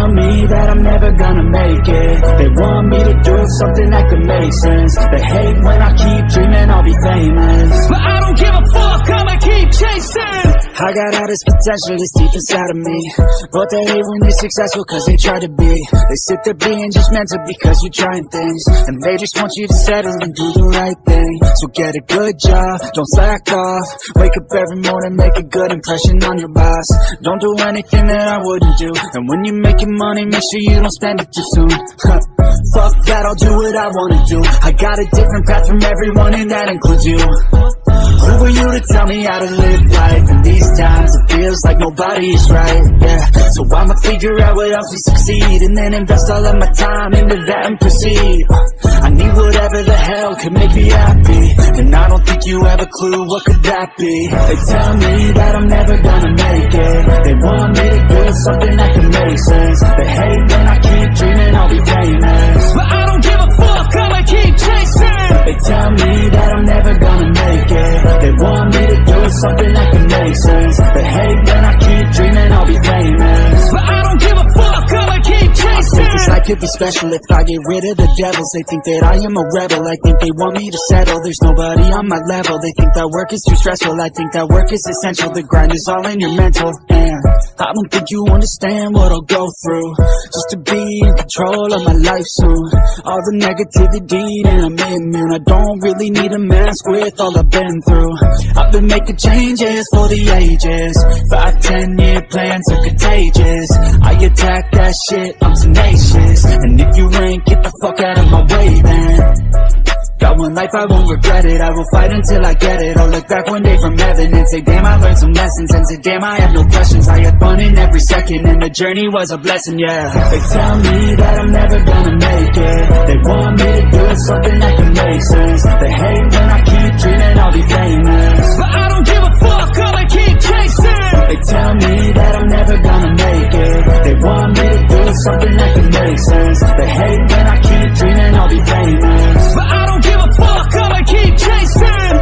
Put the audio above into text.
tell me that I'm never gonna make it. They want me to do something that could make sense. They hate when I keep dreaming I'll be famous, but I don't give a fuck, I'ma keep chasing. I got all this potential that's deep inside of me, but they hate when you're successful cause they try to be. They sit there being judgmental because you're trying things, and they just want you to settle and do the right thing. So get a good job, don't slack off. Wake up every morning, make a good impression on your boss. Don't do anything that I wouldn't do, and when you're making money, make sure you don't spend it too soon. Fuck that, I'll do what I wanna do. I got a different path from everyone, and that includes you. Who are you to tell me how to live life? In these times it feels like nobody is right, yeah. So I'ma figure out what else will succeed, and then invest all of my time into that and proceed. I need whatever the hell could make me happy, and I don't think you have a clue what could that be. They tell me that I'm never gonna make it. They want me to do something that can make sense. They hate when I keep dreaming I'll be famous, but I don't give a fuck, I'ma keep chasing. They tell me that I'm never gonna make it. They want me to do something that can make sense. They hate when I keep dreaming I'll be famous, but I don't give a fuck, I'ma keep chasing. I think this life could be special if I get rid of the devils. They think that I am a rebel, I think they want me to settle. There's nobody on my level, they think that work is too stressful. I think that work is essential, the grind is all in your mental. And I don't think you understand what I'll go through just to be in control of my life soon. All the negativity and I'm immune. I don't really need a mask with all I've been through. I've been making changes for the ages. 5-10 year plans are contagious. I attack that shit, I'm tenacious. And if you ain't, get the fuck out of my way then. Got one life, I won't regret it. I will fight until I get it. I'll look back one day from heaven and say, damn, I learned some lessons. And say, damn, I have no questions. I had fun in every second, and the journey was a blessing, yeah. They tell me that I'm never gonna make it. They want me to do something that can make sense. They hate when I keep dreaming I'll be famous, but I don't give a fuck, I'ma keep chasing. They tell me that I'm never gonna make it. They want me to do something that can make sense. They hate when I keep dreaming I'll be famous, but I don't give a fuck, I'ma keep chasing.